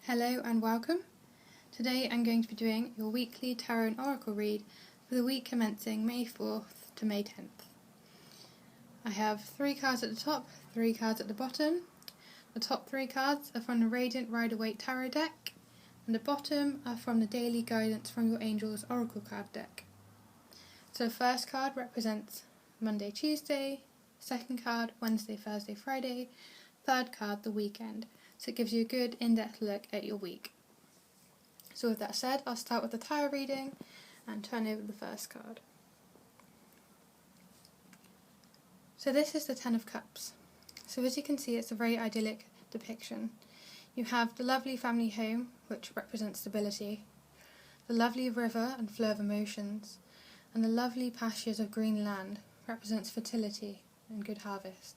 Hello and welcome. Today I'm going to be doing your weekly tarot and oracle read for the week commencing May 4th to May 10th. I have 3 cards at the top, 3 cards at the bottom. The top 3 cards are from the Radiant Rider Waite tarot deck, and the bottom are from the Daily Guidance from Your Angels oracle card deck. So the first card represents Monday, Tuesday, second card Wednesday, Thursday, Friday, third card the weekend. So it gives you a good in-depth look at your week. So with that said, I'll start with the tarot reading and turn over the first card. So this is the Ten of Cups. So as you can see, it's a very idyllic depiction. You have the lovely family home, which represents stability, the lovely river and flow of emotions, and the lovely pastures of green land represents fertility and good harvest.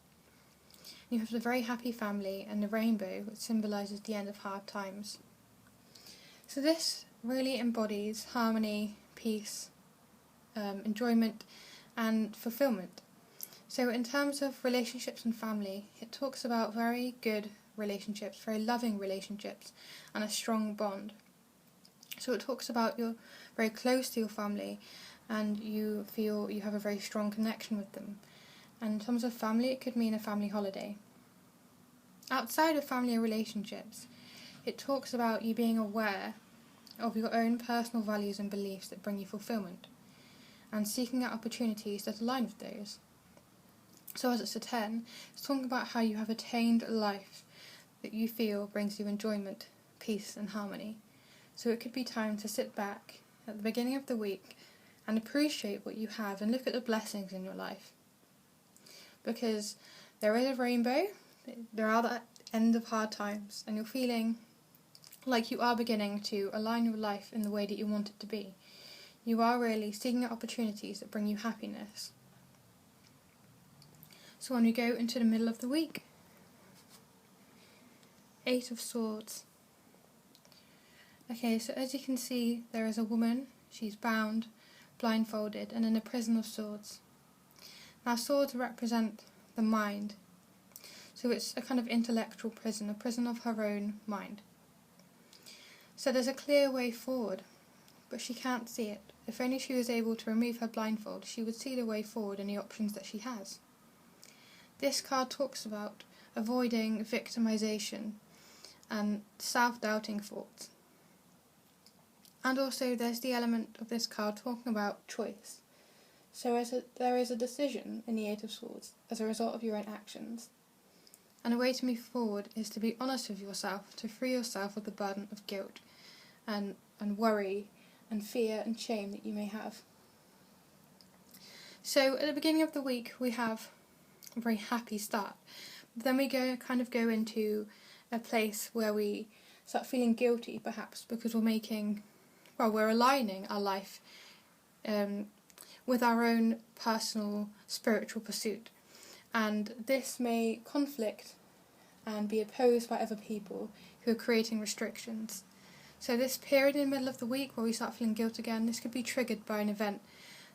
You have the very happy family and the rainbow, which symbolises the end of hard times. So this really embodies harmony, peace, enjoyment and fulfilment. So in terms of relationships and family, it talks about very good relationships, very loving relationships and a strong bond. So it talks about you're very close to your family and you feel you have a very strong connection with them. And in terms of family, it could mean a family holiday. Outside of family relationships, it talks about you being aware of your own personal values and beliefs that bring you fulfilment, and seeking out opportunities that align with those. So as it's a 10, it's talking about how you have attained a life that you feel brings you enjoyment, peace and harmony. So it could be time to sit back at the beginning of the week and appreciate what you have and look at the blessings in your life. Because there is a rainbow, there are the end of hard times, and you're feeling like you are beginning to align your life in the way that you want it to be. You are really seeking out opportunities that bring you happiness. So when we go into the middle of the week, 8 of Swords. Okay, so as you can see, there is a woman, she's bound, blindfolded, and in a prison of swords. Now swords represent the mind, so it's a kind of intellectual prison, a prison of her own mind. So there's a clear way forward, but she can't see it. If only she was able to remove her blindfold, she would see the way forward and the options that she has. This card talks about avoiding victimization and self-doubting thoughts. And also there's the element of this card talking about choice. So there is a decision in the 8 of Swords as a result of your own actions. And a way to move forward is to be honest with yourself, to free yourself of the burden of guilt and worry and fear and shame that you may have. So at the beginning of the week we have a very happy start. But then we go into a place where we start feeling guilty perhaps because we're aligning our life with our own personal spiritual pursuit, and this may conflict and be opposed by other people who are creating restrictions. So this period in the middle of the week where we start feeling guilt again, this could be triggered by an event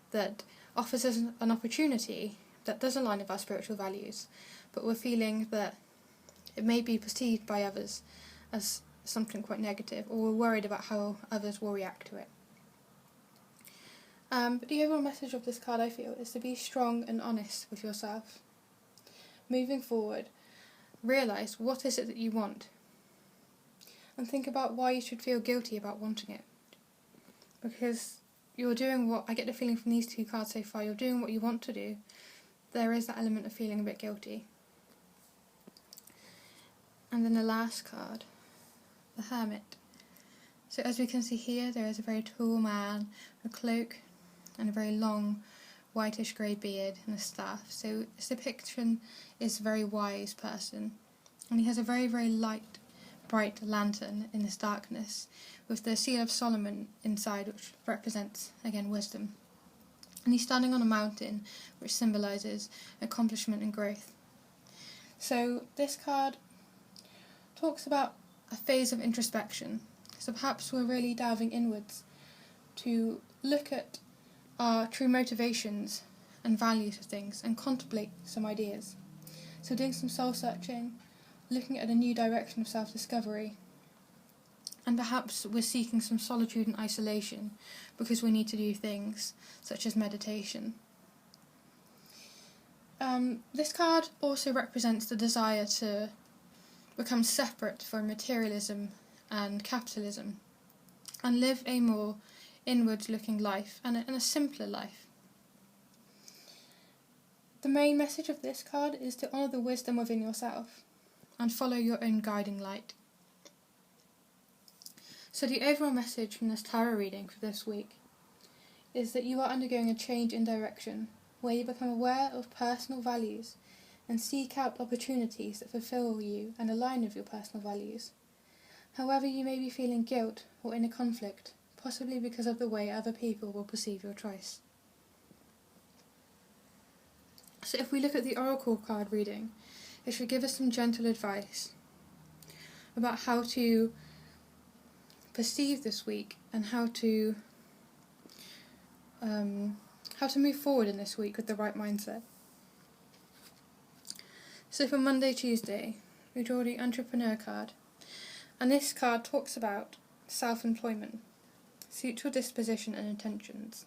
that offers us an opportunity that does align with our spiritual values, but we're feeling that it may be perceived by others as something quite negative, or we're worried about how others will react to it. But the overall message of this card, I feel, is to be strong and honest with yourself. Moving forward, realise what is it that you want, and think about why you should feel guilty about wanting it. Because you're doing what, I get the feeling from these 2 cards so far, you're doing what you want to do. There is that element of feeling a bit guilty. And then the last card, the Hermit. So as we can see here, there is a very tall man, a cloak, and a very long whitish grey beard and a staff. So this depiction is a very wise person, and he has a very, very light, bright lantern in this darkness with the Seal of Solomon inside, which represents, again, wisdom. And he's standing on a mountain, which symbolises accomplishment and growth. So this card talks about a phase of introspection. So perhaps we're really delving inwards to look at our true motivations and values of things and contemplate some ideas. So doing some soul searching, looking at a new direction of self-discovery. and perhaps we're seeking some solitude and isolation because we need to do things such as meditation. This card also represents the desire to become separate from materialism and capitalism and live a more inward-looking life and a simpler life. The main message of this card is to honour the wisdom within yourself and follow your own guiding light. So the overall message from this tarot reading for this week is that you are undergoing a change in direction where you become aware of personal values and seek out opportunities that fulfill you and align with your personal values. However, you may be feeling guilt or in a conflict, possibly because of the way other people will perceive your choice. So if we look at the Oracle card reading, it should give us some gentle advice about how to perceive this week and how to move forward in this week with the right mindset. So for Monday, Tuesday, we draw the Entrepreneur card, and this card talks about self-employment. Suit your disposition and intentions.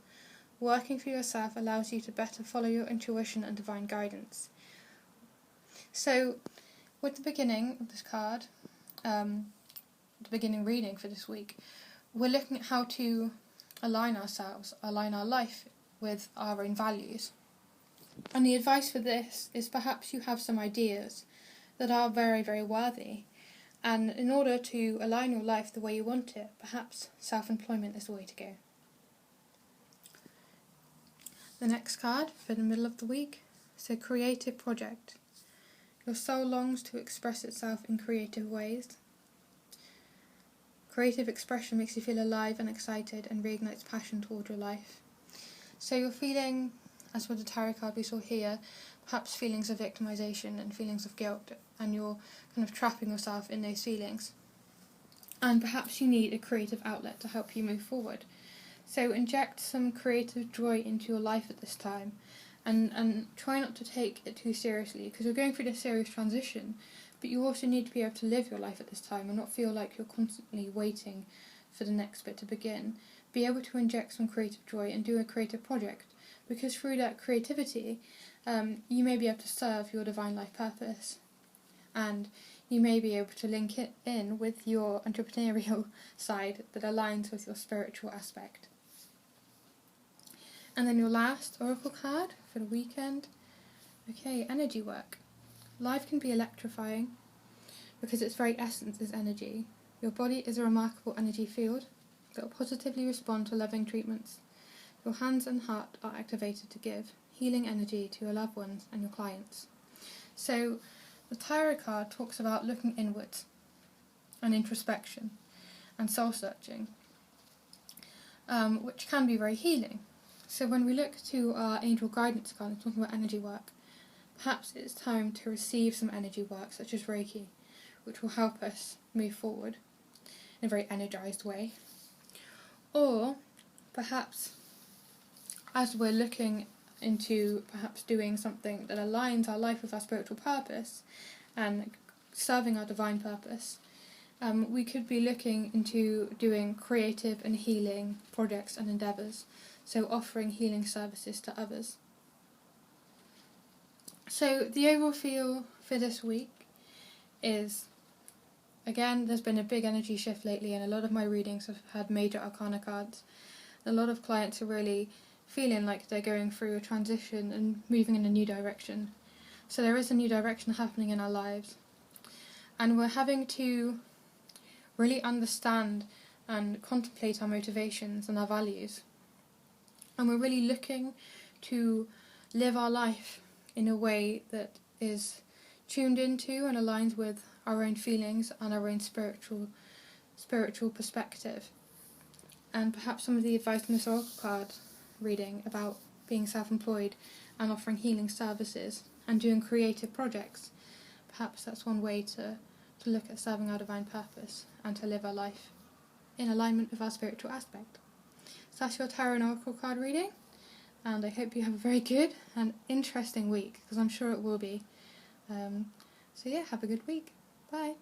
Working for yourself allows you to better follow your intuition and divine guidance. So, with the beginning of this card, the beginning reading for this week, we're looking at how to align ourselves, align our life with our own values. And the advice for this is perhaps you have some ideas that are very, very worthy, and in order to align your life the way you want it, perhaps self-employment is the way to go. The next card for the middle of the week is a creative project. Your soul longs to express itself in creative ways. Creative expression makes you feel alive and excited and reignites passion toward your life. So you're feeling, as with the tarot card we saw here, perhaps feelings of victimization and feelings of guilt, and you're kind of trapping yourself in those feelings. And perhaps you need a creative outlet to help you move forward. So inject some creative joy into your life at this time, and try not to take it too seriously, because you're going through this serious transition, but you also need to be able to live your life at this time and not feel like you're constantly waiting for the next bit to begin. Be able to inject some creative joy and do a creative project, because through that creativity, you may be able to serve your divine life purpose, and you may be able to link it in with your entrepreneurial side that aligns with your spiritual aspect. And then your last oracle card for the weekend. Okay, energy work. Life can be electrifying because its very essence is energy. Your body is a remarkable energy field that will positively respond to loving treatments. Your hands and heart are activated to give healing energy to your loved ones and your clients. So the tarot card talks about looking inwards and introspection and soul searching, which can be very healing. So when we look to our angel guidance card and talking about energy work, perhaps it's time to receive some energy work such as Reiki, which will help us move forward in a very energized way. Or perhaps as we're looking into perhaps doing something that aligns our life with our spiritual purpose and serving our divine purpose, we could be looking into doing creative and healing projects and endeavours, so offering healing services to others. So the overall feel for this week is, again, there's been a big energy shift lately, and a lot of my readings have had major arcana cards. A lot of clients are really feeling like they're going through a transition and moving in a new direction. So there is a new direction happening in our lives, and we're having to really understand and contemplate our motivations and our values. And we're really looking to live our life in a way that is tuned into and aligns with our own feelings and our own spiritual perspective. And perhaps some of the advice in this oracle card reading about being self-employed and offering healing services and doing creative projects, perhaps that's one way to look at serving our divine purpose and to live our life in alignment with our spiritual aspect. So that's your tarot and oracle card reading, and I hope you have a very good and interesting week, because I'm sure it will be. So yeah, have a good week. Bye.